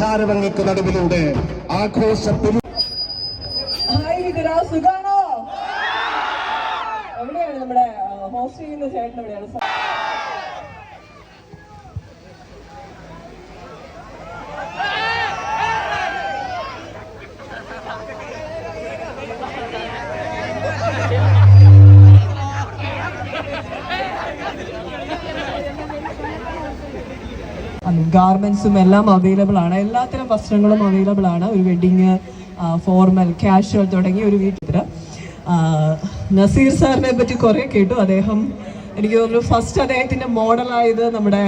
തുഷാരങ്ങൾക്ക് നടുവിലൂടെ ആഘോഷ സുഖാണോ? എവിടെയാണ് നമ്മുടെ ഹോസ്റ്റ് ചെയ്യുന്ന ചേട്ടൻ? എവിടെയാണ്? ഗാർമെന്റ്സും എല്ലാം അവൈലബിൾ ആണ്. എല്ലാത്തരം വസ്ത്രങ്ങളും അവൈലബിൾ ആണ്. ഒരു വെഡിങ്, ഫോർമൽ, കാഷ്വൽ തുടങ്ങിയ ഒരു വീട്ടിൽ. നസീർ സാറിനെ പറ്റി കുറെ കേട്ടു. അദ്ദേഹം എനിക്ക് തോന്നുന്നു ഫസ്റ്റ് അദ്ദേഹത്തിന്റെ മോഡലായത് നമ്മുടെ